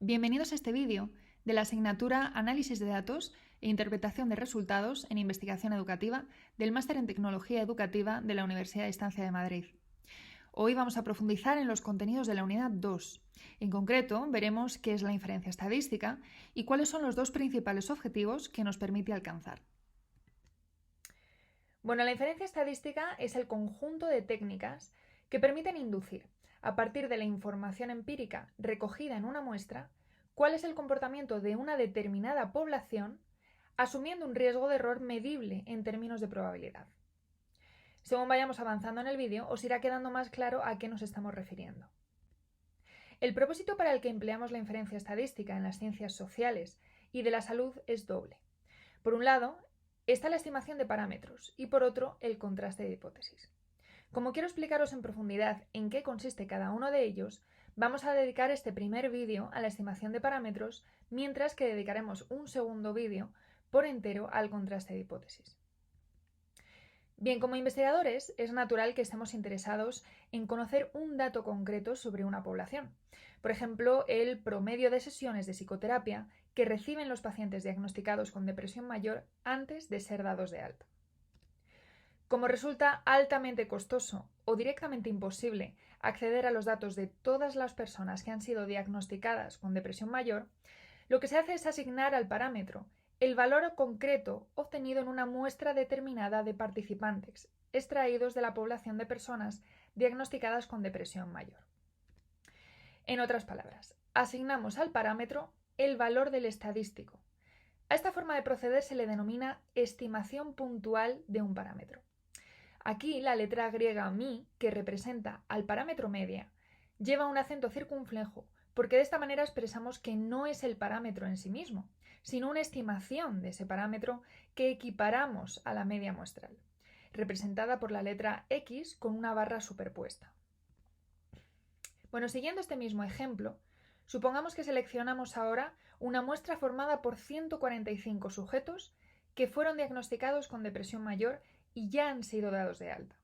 Bienvenidos a este vídeo de la asignatura Análisis de datos e interpretación de resultados en investigación educativa del Máster en Tecnología Educativa de la Universidad de Estancia de Madrid. Hoy vamos a profundizar en los contenidos de la unidad 2. En concreto, veremos qué es la inferencia estadística y cuáles son los dos principales objetivos que nos permite alcanzar. Bueno, la inferencia estadística es el conjunto de técnicas que permiten inducir, a partir de la información empírica recogida en una muestra, cuál es el comportamiento de una determinada población, asumiendo un riesgo de error medible en términos de probabilidad. Según vayamos avanzando en el vídeo, os irá quedando más claro a qué nos estamos refiriendo. El propósito para el que empleamos la inferencia estadística en las ciencias sociales y de la salud es doble. Por un lado, está la estimación de parámetros y por otro, el contraste de hipótesis. Como quiero explicaros en profundidad en qué consiste cada uno de ellos, vamos a dedicar este primer vídeo a la estimación de parámetros, mientras que dedicaremos un segundo vídeo por entero al contraste de hipótesis. Bien, como investigadores es natural que estemos interesados en conocer un dato concreto sobre una población. Por ejemplo, el promedio de sesiones de psicoterapia que reciben los pacientes diagnosticados con depresión mayor antes de ser dados de alta. Como resulta altamente costoso o directamente imposible acceder a los datos de todas las personas que han sido diagnosticadas con depresión mayor, lo que se hace es asignar al parámetro el valor concreto obtenido en una muestra determinada de participantes, extraídos de la población de personas diagnosticadas con depresión mayor. En otras palabras, asignamos al parámetro el valor del estadístico. A esta forma de proceder se le denomina estimación puntual de un parámetro. Aquí la letra griega mi, que representa al parámetro media, lleva un acento circunflejo porque de esta manera expresamos que no es el parámetro en sí mismo, sino una estimación de ese parámetro que equiparamos a la media muestral, representada por la letra X con una barra superpuesta. Bueno, siguiendo este mismo ejemplo, supongamos que seleccionamos ahora una muestra formada por 145 sujetos que fueron diagnosticados con depresión mayor y ya han sido dados de alta.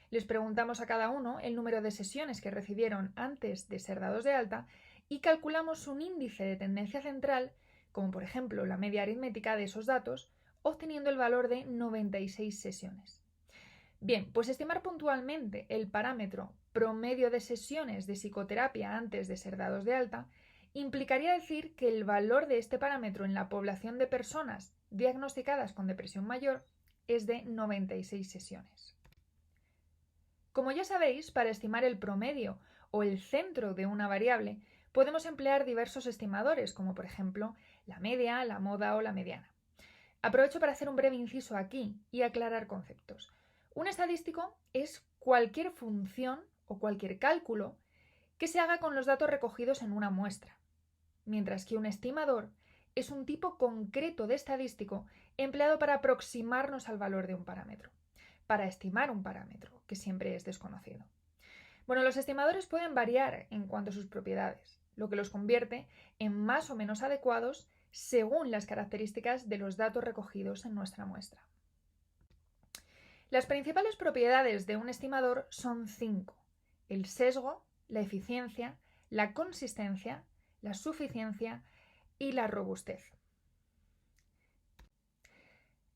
Les preguntamos a cada uno el número de sesiones que recibieron antes de ser dados de alta y calculamos un índice de tendencia central, como por ejemplo la media aritmética de esos datos, obteniendo el valor de 96 sesiones. Bien, pues estimar puntualmente el parámetro promedio de sesiones de psicoterapia antes de ser dados de alta implicaría decir que el valor de este parámetro en la población de personas diagnosticadas con depresión mayor es de 96 sesiones. Como ya sabéis, para estimar el promedio o el centro de una variable, podemos emplear diversos estimadores, como por ejemplo la media, la moda o la mediana. Aprovecho para hacer un breve inciso aquí y aclarar conceptos. Un estadístico es cualquier función o cualquier cálculo que se haga con los datos recogidos en una muestra, mientras que un estimador es un tipo concreto de estadístico empleado para aproximarnos al valor de un parámetro, para estimar un parámetro, que siempre es desconocido. Bueno, los estimadores pueden variar en cuanto a sus propiedades, lo que los convierte en más o menos adecuados según las características de los datos recogidos en nuestra muestra. Las principales propiedades de un estimador son 5: el sesgo, la eficiencia, la consistencia, la suficiencia y la robustez.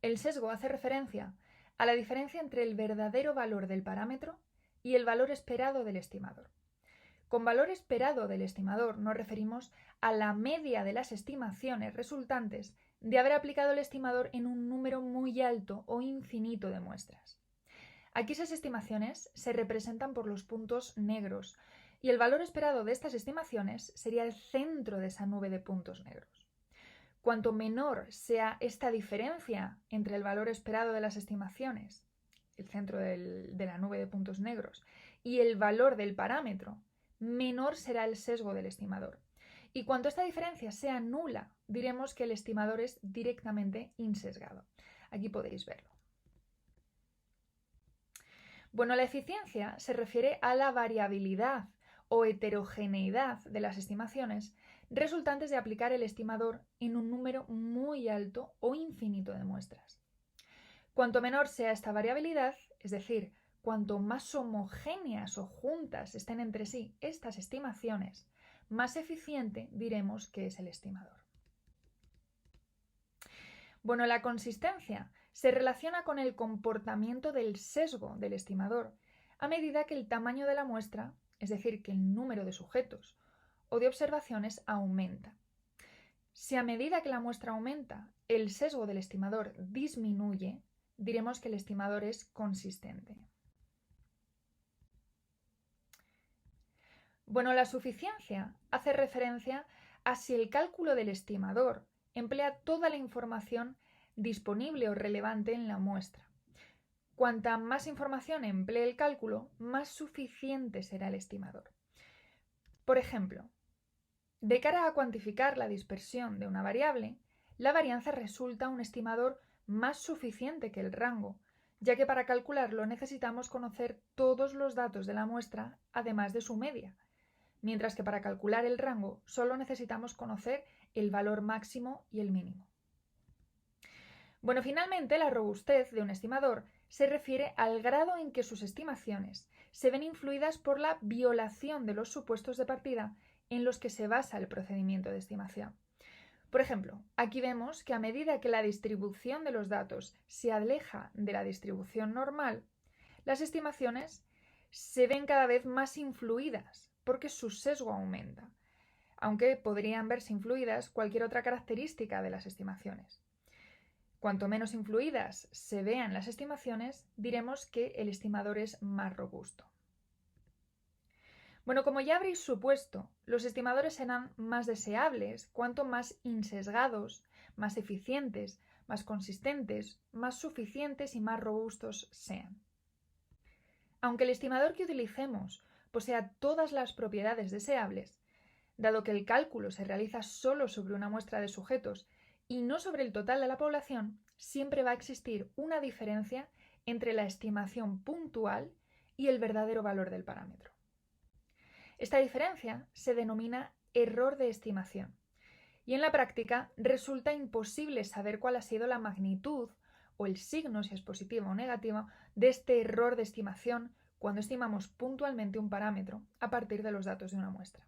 El sesgo hace referencia a la diferencia entre el verdadero valor del parámetro y el valor esperado del estimador. Con valor esperado del estimador nos referimos a la media de las estimaciones resultantes de haber aplicado el estimador en un número muy alto o infinito de muestras. Aquí esas estimaciones se representan por los puntos negros y el valor esperado de estas estimaciones sería el centro de esa nube de puntos negros. Cuanto menor sea esta diferencia entre el valor esperado de las estimaciones, el centro de la nube de puntos negros, y el valor del parámetro, menor será el sesgo del estimador. Y cuanto esta diferencia sea nula, diremos que el estimador es directamente insesgado. Aquí podéis verlo. Bueno, la eficiencia se refiere a la variabilidad o heterogeneidad de las estimaciones resultantes de aplicar el estimador en un número muy alto o infinito de muestras. Cuanto menor sea esta variabilidad, es decir, cuanto más homogéneas o juntas estén entre sí estas estimaciones, más eficiente diremos que es el estimador. Bueno, la consistencia se relaciona con el comportamiento del sesgo del estimador a medida que el tamaño de la muestra, es decir, que el número de sujetos o de observaciones aumenta. Si a medida que la muestra aumenta, el sesgo del estimador disminuye, diremos que el estimador es consistente. Bueno, la suficiencia hace referencia a si el cálculo del estimador emplea toda la información disponible o relevante en la muestra. Cuanta más información emplee el cálculo, más suficiente será el estimador. Por ejemplo, de cara a cuantificar la dispersión de una variable, la varianza resulta un estimador más suficiente que el rango, ya que para calcularlo necesitamos conocer todos los datos de la muestra, además de su media, mientras que para calcular el rango solo necesitamos conocer el valor máximo y el mínimo. Bueno, finalmente, la robustez de un estimador se refiere al grado en que sus estimaciones se ven influidas por la violación de los supuestos de partida en los que se basa el procedimiento de estimación. Por ejemplo, aquí vemos que a medida que la distribución de los datos se aleja de la distribución normal, las estimaciones se ven cada vez más influidas porque su sesgo aumenta, aunque podrían verse influidas cualquier otra característica de las estimaciones. Cuanto menos influidas se vean las estimaciones, diremos que el estimador es más robusto. Bueno, como ya habréis supuesto, los estimadores serán más deseables cuanto más insesgados, más eficientes, más consistentes, más suficientes y más robustos sean. Aunque el estimador que utilicemos posea todas las propiedades deseables, dado que el cálculo se realiza solo sobre una muestra de sujetos y no sobre el total de la población, siempre va a existir una diferencia entre la estimación puntual y el verdadero valor del parámetro. Esta diferencia se denomina error de estimación y en la práctica resulta imposible saber cuál ha sido la magnitud o el signo, si es positivo o negativo, de este error de estimación cuando estimamos puntualmente un parámetro a partir de los datos de una muestra.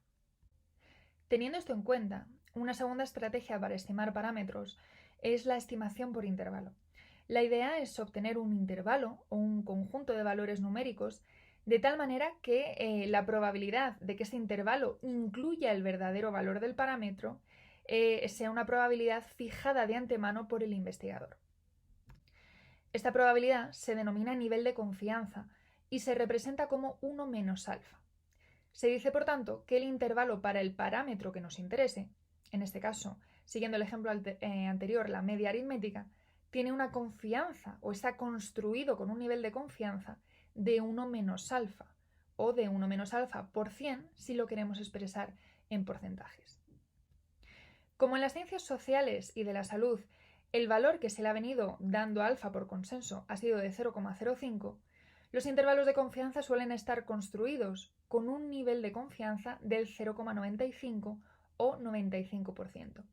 Teniendo esto en cuenta, una segunda estrategia para estimar parámetros es la estimación por intervalo. La idea es obtener un intervalo o un conjunto de valores numéricos de tal manera que la probabilidad de que este intervalo incluya el verdadero valor del parámetro sea una probabilidad fijada de antemano por el investigador. Esta probabilidad se denomina nivel de confianza y se representa como 1 menos alfa. Se dice, por tanto, que el intervalo para el parámetro que nos interese, en este caso, siguiendo el ejemplo anterior, la media aritmética, tiene una confianza o está construido con un nivel de confianza de 1 menos alfa o de 1 menos alfa por 100 si lo queremos expresar en porcentajes. Como en las ciencias sociales y de la salud el valor que se le ha venido dando a alfa por consenso ha sido de 0,05, los intervalos de confianza suelen estar construidos con un nivel de confianza del 0,95 o 95%.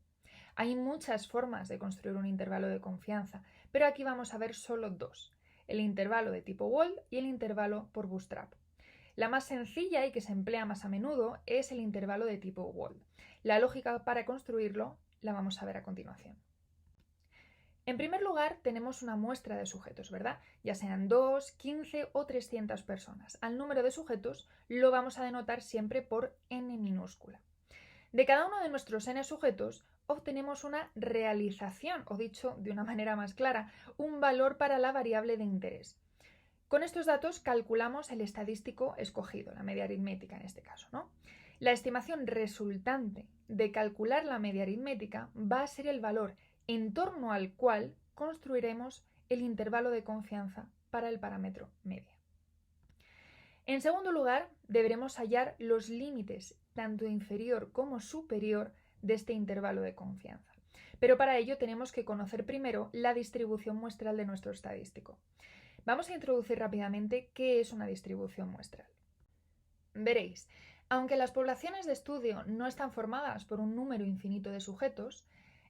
Hay muchas formas de construir un intervalo de confianza, pero aquí vamos a ver solo dos: el intervalo de tipo Wald y el intervalo por Bootstrap. La más sencilla y que se emplea más a menudo es el intervalo de tipo Wald. La lógica para construirlo la vamos a ver a continuación. En primer lugar, tenemos una muestra de sujetos, ¿verdad? Ya sean 2, 15 o 300 personas. Al número de sujetos lo vamos a denotar siempre por n minúscula. De cada uno de nuestros n sujetos obtenemos una realización, o dicho de una manera más clara, un valor para la variable de interés. Con estos datos calculamos el estadístico escogido, la media aritmética en este caso, ¿no? La estimación resultante de calcular la media aritmética va a ser el valor en torno al cual construiremos el intervalo de confianza para el parámetro media. En segundo lugar, deberemos hallar los límites, tanto inferior como superior, de este intervalo de confianza. Pero para ello tenemos que conocer primero la distribución muestral de nuestro estadístico. Vamos a introducir rápidamente qué es una distribución muestral. Veréis, aunque las poblaciones de estudio no están formadas por un número infinito de sujetos,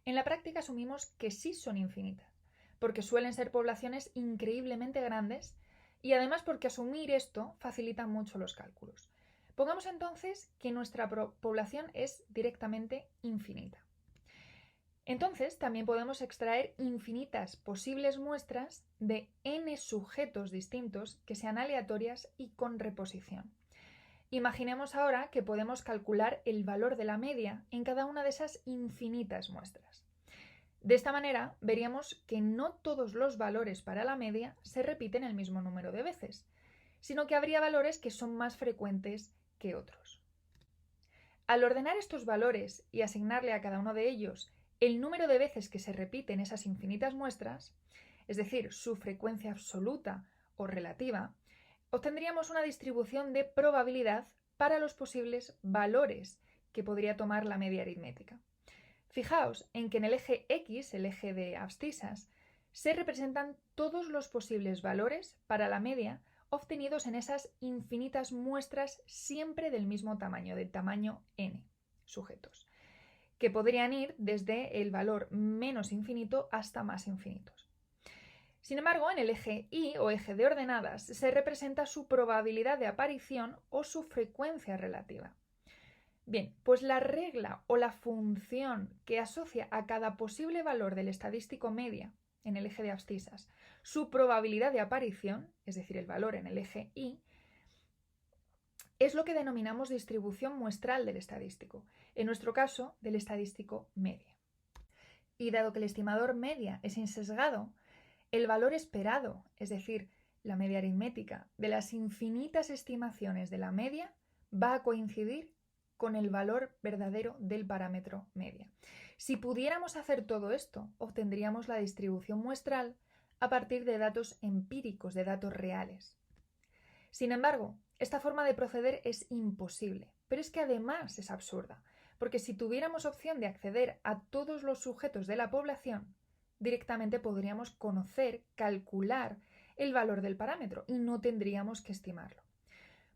en la práctica asumimos que sí son infinitas, porque suelen ser poblaciones increíblemente grandes y además porque asumir esto facilita mucho los cálculos. Pongamos entonces que nuestra población es directamente infinita. Entonces, también podemos extraer infinitas posibles muestras de n sujetos distintos que sean aleatorias y con reposición. Imaginemos ahora que podemos calcular el valor de la media en cada una de esas infinitas muestras. De esta manera, veríamos que no todos los valores para la media se repiten el mismo número de veces, sino que habría valores que son más frecuentes que otros. Al ordenar estos valores y asignarle a cada uno de ellos el número de veces que se repiten esas infinitas muestras, es decir, su frecuencia absoluta o relativa, obtendríamos una distribución de probabilidad para los posibles valores que podría tomar la media aritmética. Fijaos en que en el eje X, el eje de abscisas, se representan todos los posibles valores para la media obtenidos en esas infinitas muestras siempre del mismo tamaño, del tamaño n sujetos, que podrían ir desde el valor menos infinito hasta más infinitos. Sin embargo, en el eje Y o eje de ordenadas se representa su probabilidad de aparición o su frecuencia relativa. Bien, pues la regla o la función que asocia a cada posible valor del estadístico media en el eje de abscisas su probabilidad de aparición, es decir, el valor en el eje Y, es lo que denominamos distribución muestral del estadístico, en nuestro caso del estadístico media. Y dado que el estimador media es insesgado, el valor esperado, es decir, la media aritmética, de las infinitas estimaciones de la media va a coincidir con el valor verdadero del parámetro media. Si pudiéramos hacer todo esto, obtendríamos la distribución muestral a partir de datos empíricos, de datos reales. Sin embargo, esta forma de proceder es imposible, pero es que además es absurda, porque si tuviéramos opción de acceder a todos los sujetos de la población, directamente podríamos conocer, calcular el valor del parámetro y no tendríamos que estimarlo.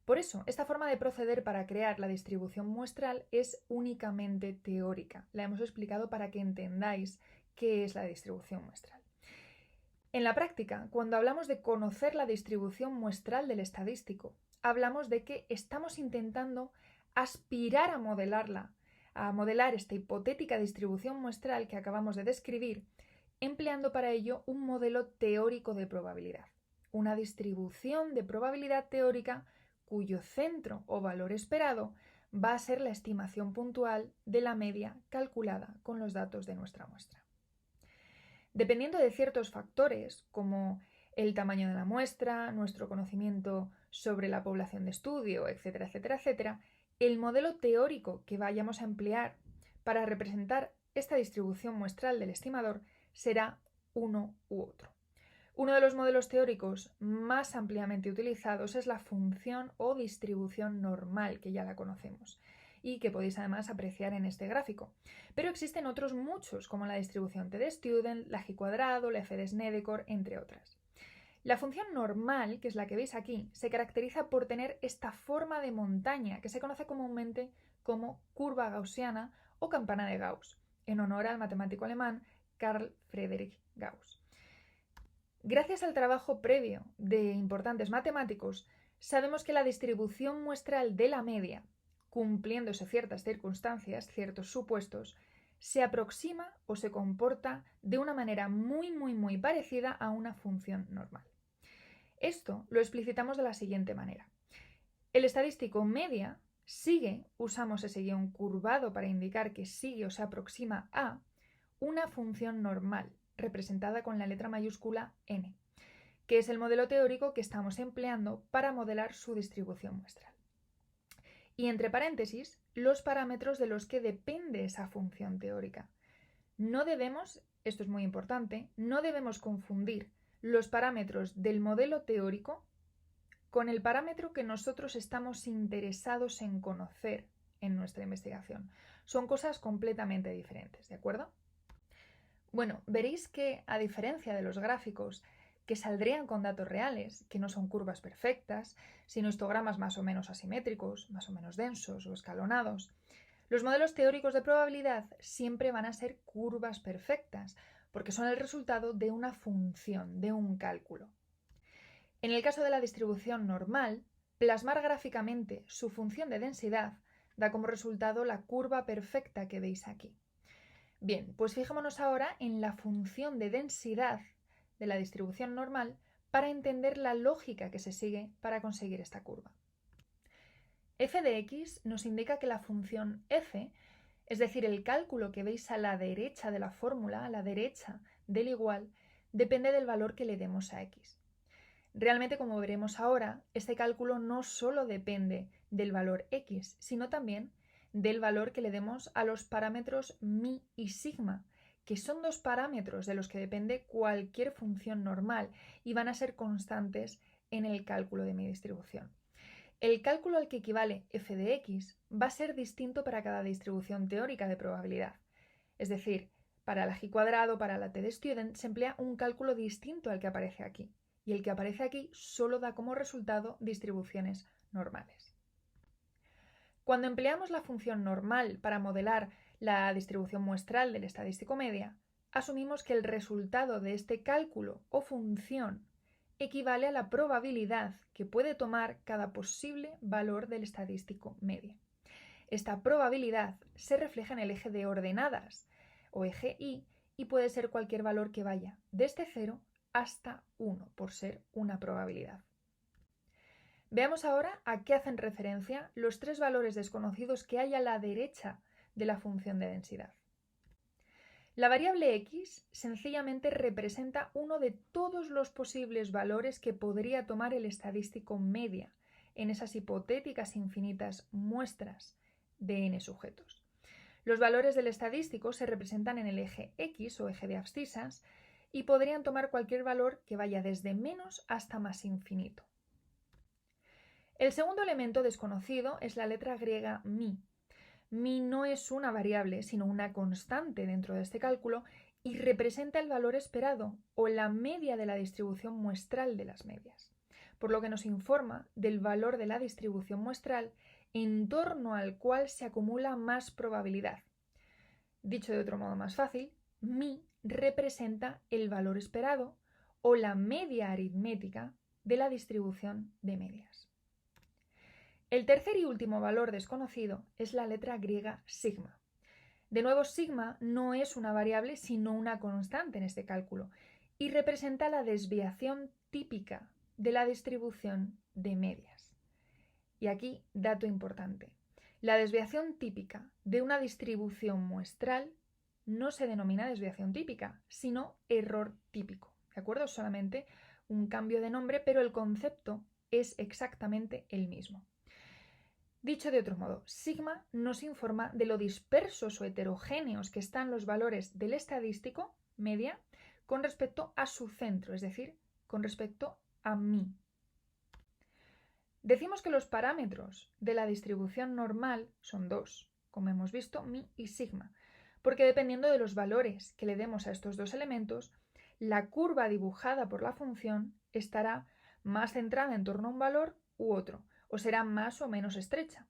Por eso, esta forma de proceder para crear la distribución muestral es únicamente teórica. La hemos explicado para que entendáis qué es la distribución muestral. En la práctica, cuando hablamos de conocer la distribución muestral del estadístico, hablamos de que estamos intentando aspirar a modelarla, a modelar esta hipotética distribución muestral que acabamos de describir, empleando para ello un modelo teórico de probabilidad, una distribución de probabilidad teórica cuyo centro o valor esperado va a ser la estimación puntual de la media calculada con los datos de nuestra muestra. Dependiendo de ciertos factores, como el tamaño de la muestra, nuestro conocimiento sobre la población de estudio, etcétera, etcétera, etcétera, el modelo teórico que vayamos a emplear para representar esta distribución muestral del estimador será uno u otro. Uno de los modelos teóricos más ampliamente utilizados es la función o distribución normal, que ya la conocemos y que podéis además apreciar en este gráfico. Pero existen otros muchos, como la distribución t-de-Student, la g², la f de Snedeker, entre otras. La función normal, que es la que veis aquí, se caracteriza por tener esta forma de montaña que se conoce comúnmente como curva gaussiana o campana de Gauss, en honor al matemático alemán Carl Friedrich Gauss. Gracias al trabajo previo de importantes matemáticos, sabemos que la distribución muestral de la media, cumpliéndose ciertas circunstancias, ciertos supuestos, se aproxima o se comporta de una manera muy parecida a una función normal. Esto lo explicitamos de la siguiente manera. El estadístico media usamos ese guión curvado para indicar que sigue o se aproxima a una función normal, representada con la letra mayúscula n, que es el modelo teórico que estamos empleando para modelar su distribución muestral. Y entre paréntesis, los parámetros de los que depende esa función teórica. No debemos, esto es muy importante, no debemos confundir los parámetros del modelo teórico con el parámetro que nosotros estamos interesados en conocer en nuestra investigación. Son cosas completamente diferentes, ¿de acuerdo? Bueno, veréis que, a diferencia de los gráficos que saldrían con datos reales, que no son curvas perfectas, sino histogramas más o menos asimétricos, más o menos densos o escalonados, los modelos teóricos de probabilidad siempre van a ser curvas perfectas, porque son el resultado de una función, de un cálculo. En el caso de la distribución normal, plasmar gráficamente su función de densidad da como resultado la curva perfecta que veis aquí. Bien, pues fijémonos ahora en la función de densidad de la distribución normal para entender la lógica que se sigue para conseguir esta curva. F de x nos indica que la función f, es decir, el cálculo que veis a la derecha de la fórmula, a la derecha del igual, depende del valor que le demos a x. Realmente, como veremos ahora, este cálculo no solo depende del valor x, sino también del valor que le demos a los parámetros mi y sigma, que son dos parámetros de los que depende cualquier función normal y van a ser constantes en el cálculo de mi distribución. El cálculo al que equivale f de x va a ser distinto para cada distribución teórica de probabilidad. Es decir, para la g², para la t de student, se emplea un cálculo distinto al que aparece aquí. Y el que aparece aquí solo da como resultado distribuciones normales. Cuando empleamos la función normal para modelar la distribución muestral del estadístico media, asumimos que el resultado de este cálculo o función equivale a la probabilidad que puede tomar cada posible valor del estadístico media. Esta probabilidad se refleja en el eje de ordenadas o eje y puede ser cualquier valor que vaya desde 0 hasta 1 por ser una probabilidad. Veamos ahora a qué hacen referencia los tres valores desconocidos que hay a la derecha de la función de densidad. La variable x sencillamente representa uno de todos los posibles valores que podría tomar el estadístico media en esas hipotéticas infinitas muestras de n sujetos. Los valores del estadístico se representan en el eje x o eje de abscisas y podrían tomar cualquier valor que vaya desde menos hasta más infinito. El segundo elemento desconocido es la letra griega mi. Mi no es una variable, sino una constante dentro de este cálculo y representa el valor esperado o la media de la distribución muestral de las medias, por lo que nos informa del valor de la distribución muestral en torno al cual se acumula más probabilidad. Dicho de otro modo más fácil, mi representa el valor esperado o la media aritmética de la distribución de medias. El tercer y último valor desconocido es la letra griega sigma. De nuevo, sigma no es una variable sino una constante en este cálculo y representa la desviación típica de la distribución de medias. Y aquí, dato importante. La desviación típica de una distribución muestral no se denomina desviación típica, sino error típico. ¿De acuerdo? Solamente un cambio de nombre, pero el concepto es exactamente el mismo. Dicho de otro modo, sigma nos informa de lo dispersos o heterogéneos que están los valores del estadístico, media, con respecto a su centro, es decir, con respecto a mi. Decimos que los parámetros de la distribución normal son dos, como hemos visto, mi y sigma, porque dependiendo de los valores que le demos a estos dos elementos, la curva dibujada por la función estará más centrada en torno a un valor u otro, o será más o menos estrecha.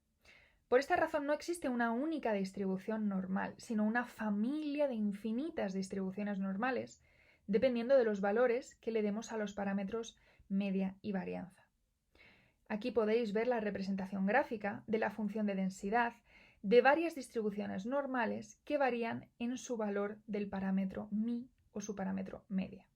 Por esta razón no existe una única distribución normal, sino una familia de infinitas distribuciones normales, dependiendo de los valores que le demos a los parámetros media y varianza. Aquí podéis ver la representación gráfica de la función de densidad de varias distribuciones normales que varían en su valor del parámetro mi o su parámetro media.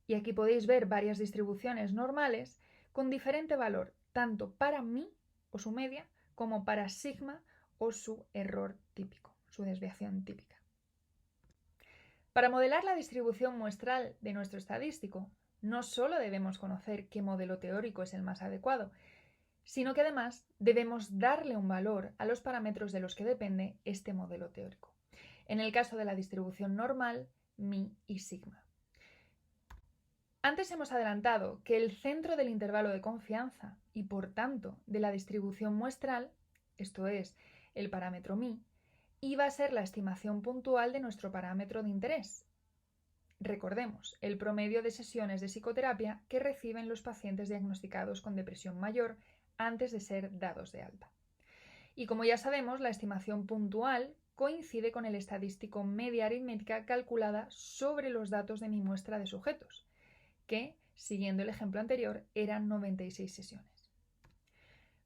Y aquí podéis ver varias distribuciones normales con diferente valor, tanto para mi o su media, como para sigma o su error típico, su desviación típica. Para modelar la distribución muestral de nuestro estadístico, no solo debemos conocer qué modelo teórico es el más adecuado, sino que además debemos darle un valor a los parámetros de los que depende este modelo teórico. En el caso de la distribución normal, mi y sigma. Antes hemos adelantado que el centro del intervalo de confianza y por tanto de la distribución muestral, esto es, el parámetro mi, iba a ser la estimación puntual de nuestro parámetro de interés. Recordemos, el promedio de sesiones de psicoterapia que reciben los pacientes diagnosticados con depresión mayor antes de ser dados de alta. Y como ya sabemos, la estimación puntual coincide con el estadístico media aritmética calculada sobre los datos de mi muestra de sujetos, que siguiendo el ejemplo anterior, eran 96 sesiones.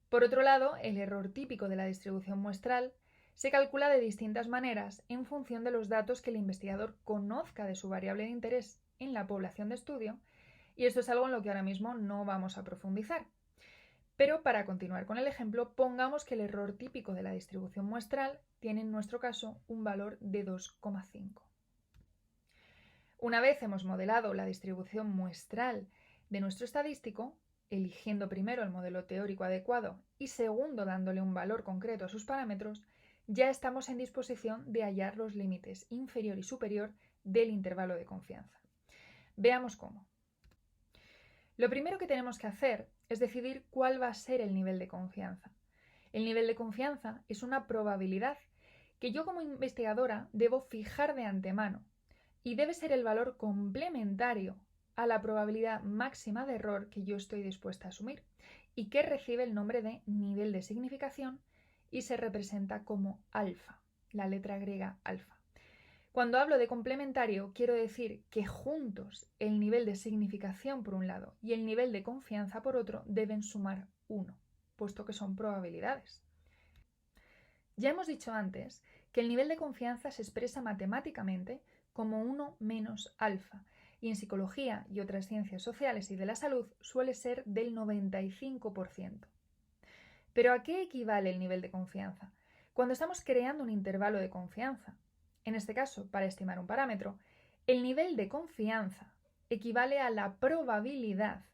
Por otro lado, el error típico de la distribución muestral se calcula de distintas maneras en función de los datos que el investigador conozca de su variable de interés en la población de estudio, y esto es algo en lo que ahora mismo no vamos a profundizar. Pero para continuar con el ejemplo, pongamos que el error típico de la distribución muestral tiene en nuestro caso un valor de 2,5. Una vez hemos modelado la distribución muestral de nuestro estadístico, eligiendo primero el modelo teórico adecuado y segundo dándole un valor concreto a sus parámetros, ya estamos en disposición de hallar los límites inferior y superior del intervalo de confianza. Veamos cómo. Lo primero que tenemos que hacer es decidir cuál va a ser el nivel de confianza. El nivel de confianza es una probabilidad que yo como investigadora debo fijar de antemano y debe ser el valor complementario a la probabilidad máxima de error que yo estoy dispuesta a asumir y que recibe el nombre de nivel de significación y se representa como alfa, la letra griega alfa. Cuando hablo de complementario, quiero decir que juntos el nivel de significación por un lado y el nivel de confianza por otro deben sumar 1, puesto que son probabilidades. Ya hemos dicho antes que el nivel de confianza se expresa matemáticamente como 1 menos alfa, y en psicología y otras ciencias sociales y de la salud suele ser del 95%. ¿Pero a qué equivale el nivel de confianza? Cuando estamos creando un intervalo de confianza, en este caso, para estimar un parámetro, el nivel de confianza equivale a la probabilidad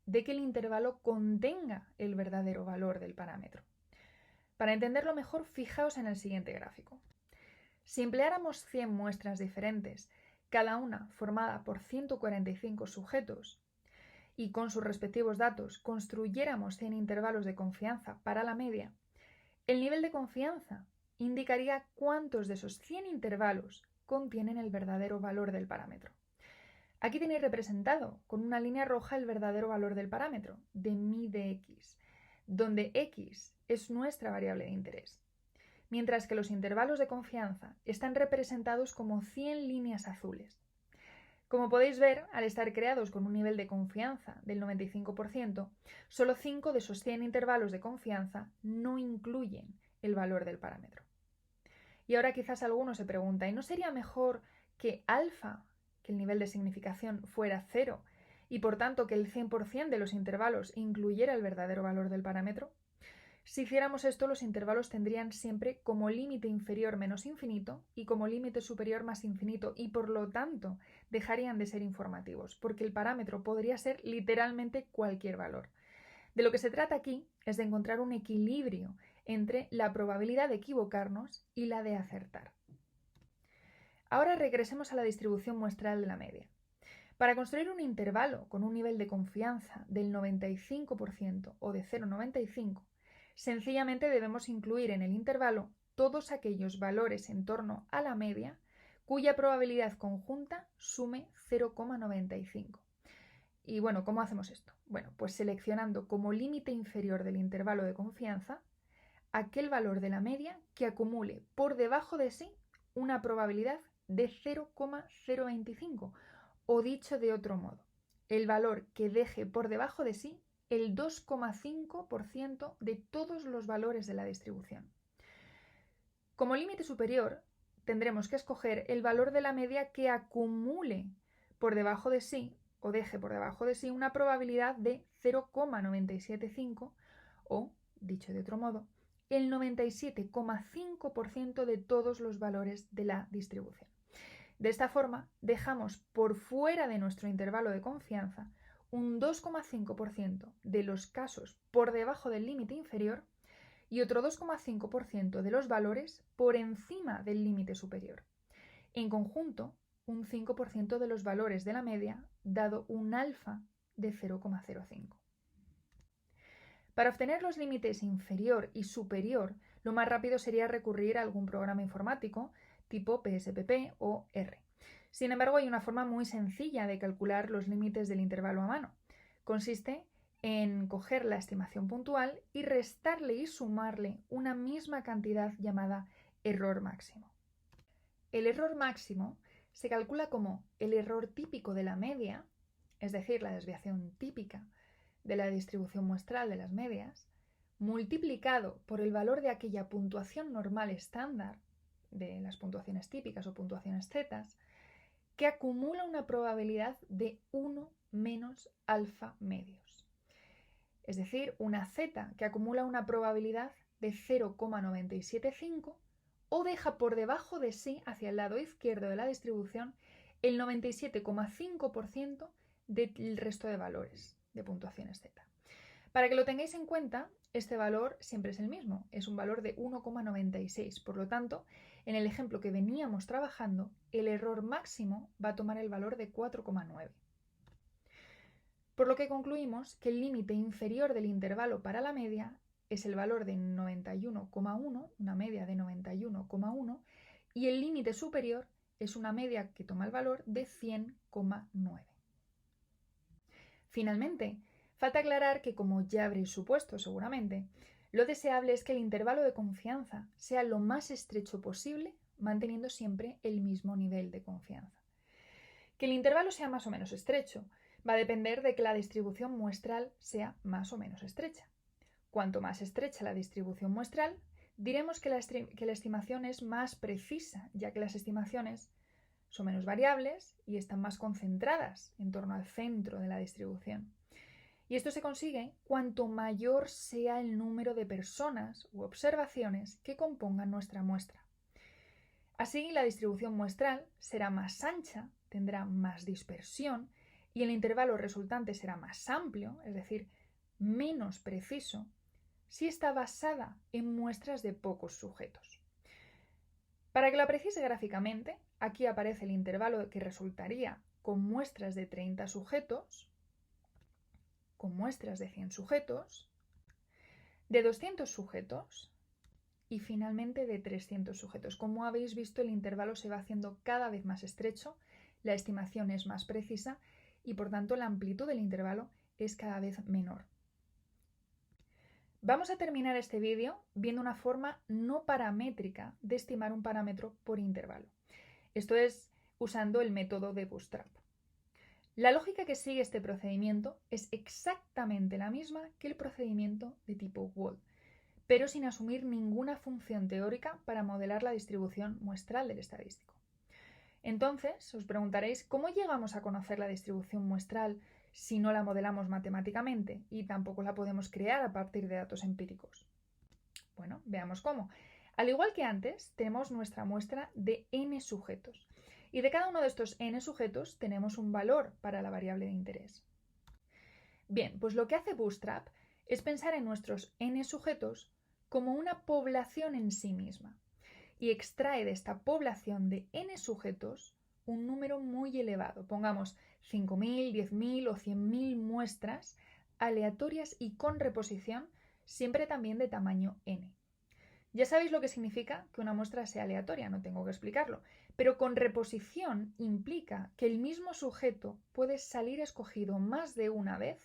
de que el intervalo contenga el verdadero valor del parámetro. Para entenderlo mejor, fijaos en el siguiente gráfico. Si empleáramos 100 muestras diferentes, cada una formada por 145 sujetos, y con sus respectivos datos construyéramos 100 intervalos de confianza para la media, el nivel de confianza indicaría cuántos de esos 100 intervalos contienen el verdadero valor del parámetro. Aquí tenéis representado con una línea roja el verdadero valor del parámetro, de mi de x, donde x es nuestra variable de interés, mientras que los intervalos de confianza están representados como 100 líneas azules. Como podéis ver, al estar creados con un nivel de confianza del 95%, solo 5 de esos 100 intervalos de confianza no incluyen el valor del parámetro. Y ahora quizás alguno se pregunta, ¿y no sería mejor que alfa, que el nivel de significación, fuera 0 y por tanto que el 100% de los intervalos incluyera el verdadero valor del parámetro? Si hiciéramos esto, los intervalos tendrían siempre como límite inferior menos infinito y como límite superior más infinito y por lo tanto dejarían de ser informativos, porque el parámetro podría ser literalmente cualquier valor. De lo que se trata aquí es de encontrar un equilibrio entre la probabilidad de equivocarnos y la de acertar. Ahora regresemos a la distribución muestral de la media. Para construir un intervalo con un nivel de confianza del 95% o de 0,95, sencillamente debemos incluir en el intervalo todos aquellos valores en torno a la media cuya probabilidad conjunta sume 0,95. Y bueno, ¿cómo hacemos esto? Bueno, pues seleccionando como límite inferior del intervalo de confianza aquel valor de la media que acumule por debajo de sí una probabilidad de 0,025, o dicho de otro modo, el valor que deje por debajo de sí el 2,5% de todos los valores de la distribución. Como límite superior, tendremos que escoger el valor de la media que acumule por debajo de sí o deje por debajo de sí una probabilidad de 0,975 o, dicho de otro modo, el 97,5% de todos los valores de la distribución. De esta forma, dejamos por fuera de nuestro intervalo de confianza un 2,5% de los casos por debajo del límite inferior y otro 2,5% de los valores por encima del límite superior. En conjunto, un 5% de los valores de la media, dado un alfa de 0,05. Para obtener los límites inferior y superior, lo más rápido sería recurrir a algún programa informático tipo PSPP o R. Sin embargo, hay una forma muy sencilla de calcular los límites del intervalo a mano. Consiste en coger la estimación puntual y restarle y sumarle una misma cantidad llamada error máximo. El error máximo se calcula como el error típico de la media, es decir, la desviación típica de la distribución muestral de las medias, multiplicado por el valor de aquella puntuación normal estándar de las puntuaciones típicas o puntuaciones z, que acumula una probabilidad de 1 menos alfa medios. Es decir, una z que acumula una probabilidad de 0,975 o deja por debajo de sí, hacia el lado izquierdo de la distribución, el 97,5% del resto de valores de puntuaciones z. Para que lo tengáis en cuenta, este valor siempre es el mismo, es un valor de 1,96. Por lo tanto, en el ejemplo que veníamos trabajando, el error máximo va a tomar el valor de 4,9. Por lo que concluimos que el límite inferior del intervalo para la media es el valor de 91,1, una media de 91,1, y el límite superior es una media que toma el valor de 100,9. Finalmente, falta aclarar que, como ya habréis supuesto seguramente, lo deseable es que el intervalo de confianza sea lo más estrecho posible, manteniendo siempre el mismo nivel de confianza. Que el intervalo sea más o menos estrecho va a depender de que la distribución muestral sea más o menos estrecha. Cuanto más estrecha la distribución muestral, diremos que la estimación es más precisa, ya que las estimaciones son menos variables y están más concentradas en torno al centro de la distribución. Y esto se consigue cuanto mayor sea el número de personas u observaciones que compongan nuestra muestra. Así, la distribución muestral será más ancha, tendrá más dispersión y el intervalo resultante será más amplio, es decir, menos preciso, si está basada en muestras de pocos sujetos. Para que lo apreciéis gráficamente, aquí aparece el intervalo que resultaría con muestras de 30 sujetos, con muestras de 100 sujetos, de 200 sujetos y finalmente de 300 sujetos. Como habéis visto, el intervalo se va haciendo cada vez más estrecho, la estimación es más precisa y por tanto la amplitud del intervalo es cada vez menor. Vamos a terminar este vídeo viendo una forma no paramétrica de estimar un parámetro por intervalo. Esto es usando el método de Bootstrap. La lógica que sigue este procedimiento es exactamente la misma que el procedimiento de tipo WOLD, pero sin asumir ninguna función teórica para modelar la distribución muestral del estadístico. Entonces, os preguntaréis cómo llegamos a conocer la distribución muestral si no la modelamos matemáticamente y tampoco la podemos crear a partir de datos empíricos. Bueno, veamos cómo. Al igual que antes, tenemos nuestra muestra de n sujetos y de cada uno de estos n sujetos tenemos un valor para la variable de interés. Bien, pues lo que hace Bootstrap es pensar en nuestros n sujetos como una población en sí misma y extrae de esta población de n sujetos un número muy elevado, pongamos 5.000, 10.000 o 100.000 muestras aleatorias y con reposición, siempre también de tamaño n. Ya sabéis lo que significa que una muestra sea aleatoria, no tengo que explicarlo, pero con reposición implica que el mismo sujeto puede salir escogido más de una vez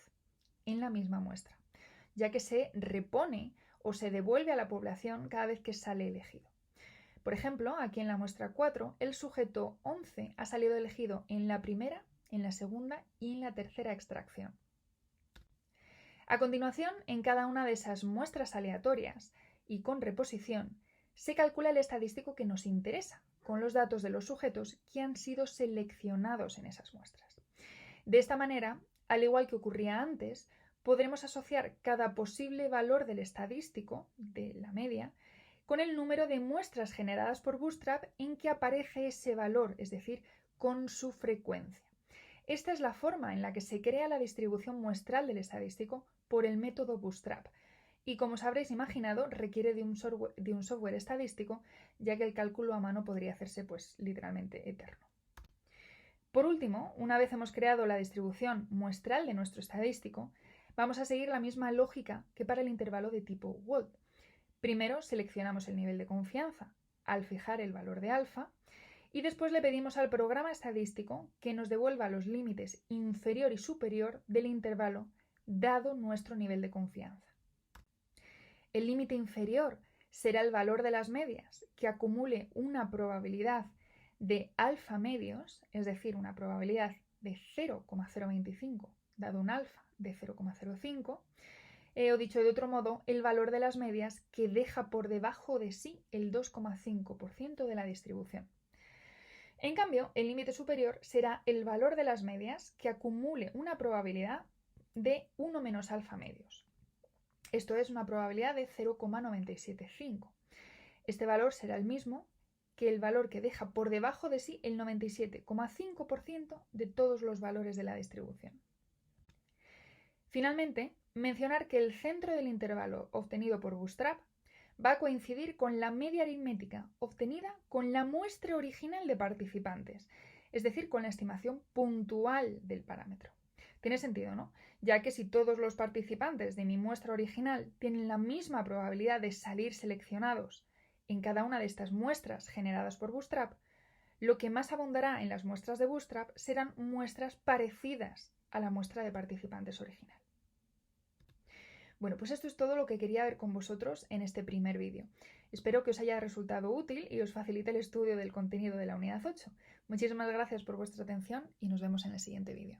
en la misma muestra, ya que se repone o se devuelve a la población cada vez que sale elegido. Por ejemplo, aquí en la muestra 4, el sujeto 11 ha salido elegido en la primera, en la segunda y en la tercera extracción. A continuación, en cada una de esas muestras aleatorias y con reposición, se calcula el estadístico que nos interesa, con los datos de los sujetos que han sido seleccionados en esas muestras. De esta manera, al igual que ocurría antes, podremos asociar cada posible valor del estadístico, de la media, con el número de muestras generadas por Bootstrap en que aparece ese valor, es decir, con su frecuencia. Esta es la forma en la que se crea la distribución muestral del estadístico por el método Bootstrap y, como os habréis imaginado, requiere de un software estadístico, ya que el cálculo a mano podría hacerse literalmente eterno. Por último, una vez hemos creado la distribución muestral de nuestro estadístico, vamos a seguir la misma lógica que para el intervalo de tipo WOLD. Primero seleccionamos el nivel de confianza al fijar el valor de alfa y después le pedimos al programa estadístico que nos devuelva los límites inferior y superior del intervalo dado nuestro nivel de confianza. El límite inferior será el valor de las medias que acumule una probabilidad de alfa medios, es decir, una probabilidad de 0,025 dado un alfa de 0,05, o dicho de otro modo, el valor de las medias que deja por debajo de sí el 2,5% de la distribución. En cambio, el límite superior será el valor de las medias que acumule una probabilidad de 1 menos alfa medios. Esto es una probabilidad de 0,975. Este valor será el mismo que el valor que deja por debajo de sí el 97,5% de todos los valores de la distribución. Finalmente, mencionar que el centro del intervalo obtenido por Bootstrap va a coincidir con la media aritmética obtenida con la muestra original de participantes, es decir, con la estimación puntual del parámetro. Tiene sentido, ¿no? Ya que si todos los participantes de mi muestra original tienen la misma probabilidad de salir seleccionados en cada una de estas muestras generadas por Bootstrap, lo que más abundará en las muestras de Bootstrap serán muestras parecidas a la muestra de participantes original. Bueno, pues esto es todo lo que quería ver con vosotros en este primer vídeo. Espero que os haya resultado útil y os facilite el estudio del contenido de la unidad 8. Muchísimas gracias por vuestra atención y nos vemos en el siguiente vídeo.